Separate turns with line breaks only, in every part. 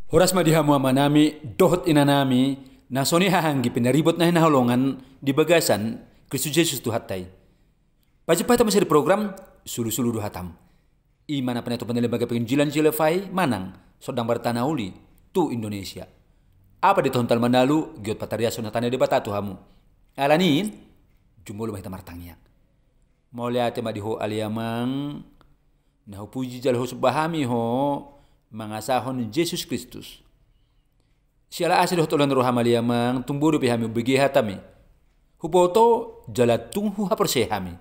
Horas madihamu amanami, dohot inanami, nasoni hahanggi pinaribot na hinaholongan di bagasan Kristus Yesus tu hatai. Pajapata masih di program sulu-sulu du hatam. Imana peneto peneliti penginjilan Cilefai manang sodang bertanah uli tu Indonesia. Apa di tahun manalu giot patariaso na tanah debat tu hamu. Alanin jumolo mahita martangnya. Mau lihat madiho aliamang nahu puji jalho subahami ho mangasahon Yesus Kristus. Siala asli hotolan roham aliamang tumburu pihami begi hatami. Huboto jalat tunghu hapersehami.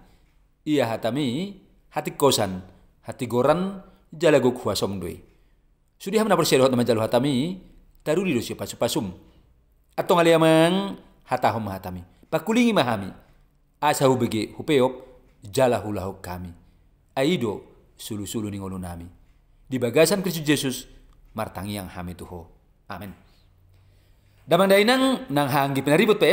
Ia hatami hati kosan, hati goran jalaguk huasom doi. Sudah hamna perserohat nama jalu hatami taruri do siapa supasum. Atong aliamang hatahom hatami. Pakulingi mahami. Asahu begi hupeop jalahu kami. Aido sulu-sulu ningolu nami. Di bagasan Kristus Yesus martangi yang hami tuho. Amin. Damang dainang nang hanggi penaribut pe.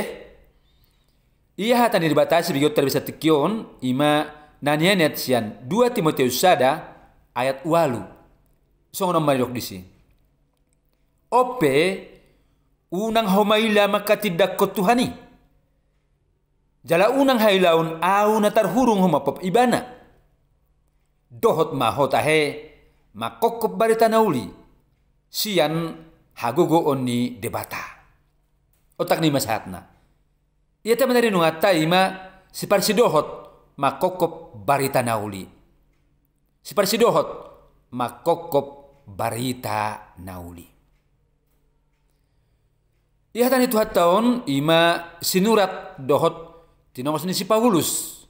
Ia hatani dibatasi bigot terbisa tikion ima nanianet sian 2 Timoteus sada ayat 8. Songon maridok disi. Ope unang homaila maka tidak kotuhani. Jala unang hailaun au natar hurung homapop ibana. Dohot mahotahe makokop barita nauli sian hagogo onni debata. Otak ni mashatna. Ia teman dari nungata ima siparsi dohot makokop barita nauli. Siparsi dohot makokop barita nauli. Ia tani tuhat tahun ima sinurat dohot tinongos ni si Paulus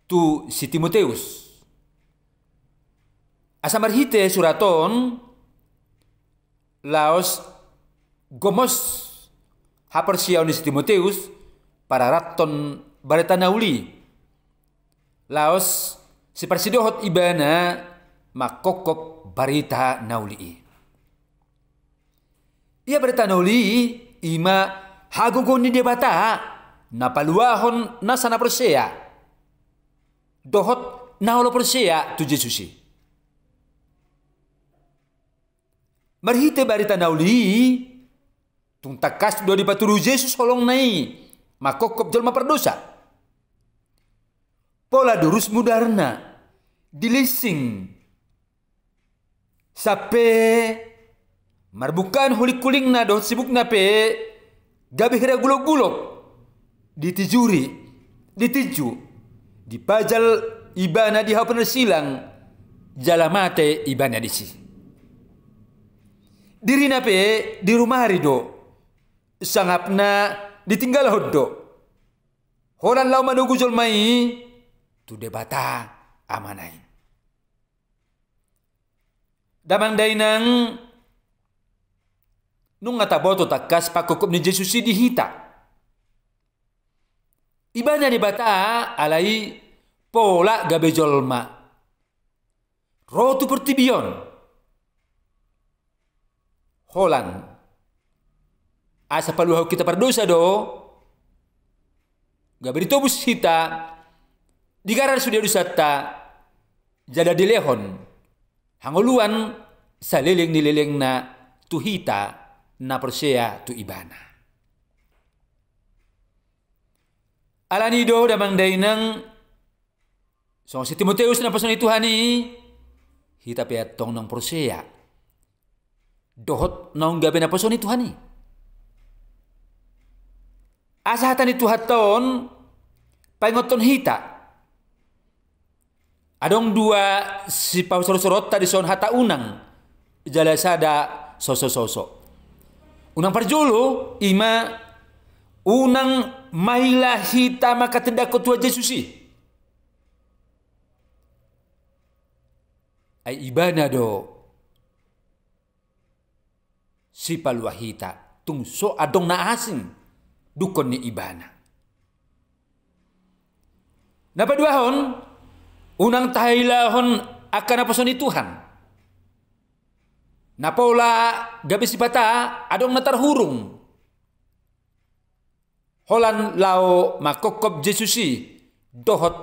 tu si Timoteus. Asa marhite suraton laos gomos hapersiaw ni si Timoteus para raton barita nauli. Laos si parsidohot ibana makokop barita nauli. Ia barita nauli ima hagogon ni debata napaluahon nasa na persea. Dohot naulo persea tu Jesusi. Marhite barita nauli tung takas do di paturu Yesus holong nai makokop jelma perdosa. Pola durus mudarna dilising sape marbukan huli kuling na dohot sibuk na pe gabi hira gulok-gulok ditijuri ditiju dipajal ibana di hapan silang jalamate ibana disi. Diri nape di rumah rido sangapna ditinggal hoddo holan lau manugu jolmai tu debata amanai. Damang dainang nung ngataboto takas pakokop ni Yesus di hita. Ibanya debata alai pola gabe jolma rotu pertibion holan asa paluhau kita perdosa do gabri tobus hita digarar sudah dusata jada dilehon hangoluan saleleng nileleng na tu hita na persea tu ibana. Alani do damang dainang so si Timoteus na pason Tuhani hita peatong nang persea dohot naung gabe na pason Tuhani. Asa hatan itu haton paingoton hita. Adong 2 si pausorot tadi son hata unang jalasada sosok. Unang parjolo ima unang maila hita maka tidak ketua Jesusi. Ay ibana do si paluahita tung so adong na asing dukon ni ibana. Napaduahon unang tahilahon akan napason ni Tuhan. Napola gabi sipata adong natarhurung. Holan lao makokop Jesusi dohot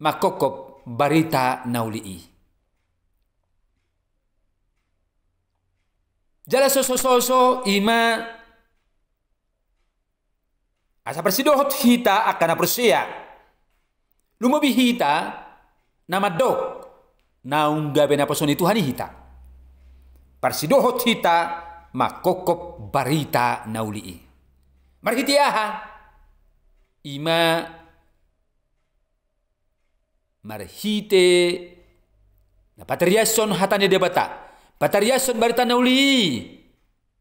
makokop barita naulii. Jala soso ima asa persidohot hita akan aprosia. Lumabi hita nama dok naungga bena posoni Tuhan hita. Persidohot hita makokop barita naulii. Marhitiaha ima marhite na patriason hatane debata. Patariason barita nauli.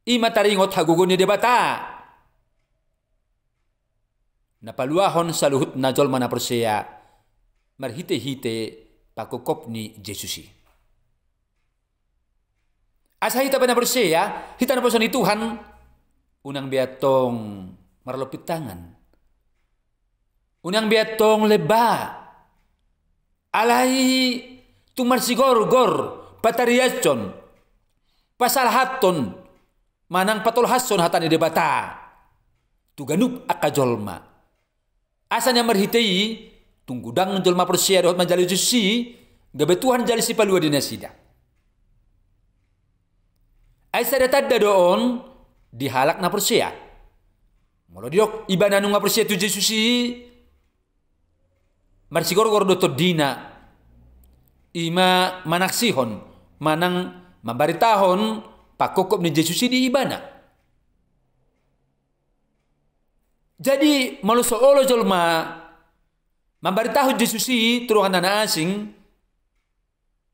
Ima taringot haguguni debata. Napaluahon sa luhut na jolma na persea. Marhite-hite pakukop ni Jesusi. Asa hita pa na persea, hita na po ni Tuhan. Unang biatong maralupit tangan. Unang biatong leba. Alay tumarsigor-gor patariason. Pasal haton manang patolhason hatan ni debata. Tuganup akajolma. Asanya marhitei tunggudang jolma persia dohot majali jusi gabetuhan jali si palua dinasida. Aisa datadda doon dihalak na persia. Molo diok ibana nung persia tu Jesusi marsigor-gor doto dina ima manaksihon manang mambaritahon pakokop ni Jesusi di ibana. Jadi malusoolo jolma mambaritahon Jesusi turuhan na asing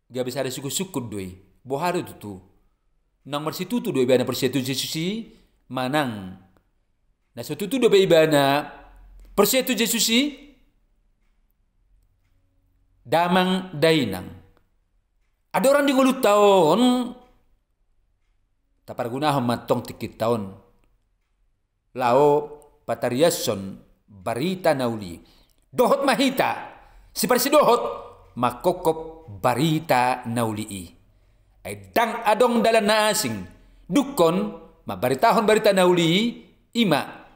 gak bisa ada suku-suku doi. Boharu tutu. Nang marsitutu doi ibana persietu Jesusi manang. Nah setutu doi ibana persietu Jesusi damang dainang. Ada orang di ngulut tahun tapargunahon matong tikit tahun. Lao patariason barita nauli. Dohot mahita. Si persidohot makokop barita nauli. Ay dang adong dalan na asing. Dukon mabaritahon barita nauli ima.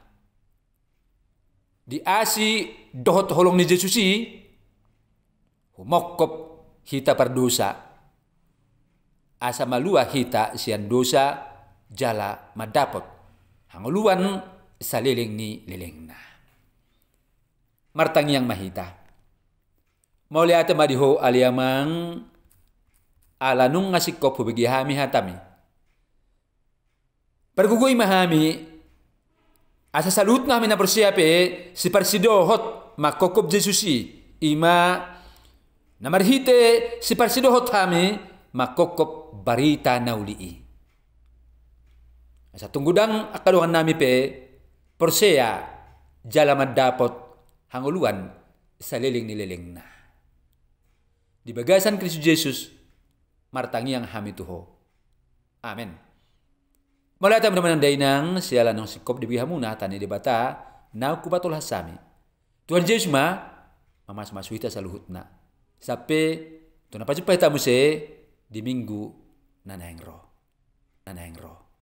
Di asi dohot holong ni Jesusi humokop hita pardosa. Asa malua hita sian dosa jala madapot. Hanguluan sa liling ni liling na. Martang yang mahita. Mauli ata madiho aliamang alanung ngasikop hubigi hami hatami. Pergugoy mahami asa salut namin na persiape si persidohot makokop Jesusi ima namarhite si persidohot hami makokop barita naulii. Sa tunggudang akaluhan nami pe persea jala madapot hanguluan sa liling ni liling na. Di bagasan Kristus Jesus martangi ang hami tuho. Amen. Malata naman ang dainang siyala ng sikop di bihamuna tani di bata na kubatul hasami. Tuhan Jesus mamas-masuhita sa luhut na. Sape to napajupay tamu se di minggu nanaheng roh.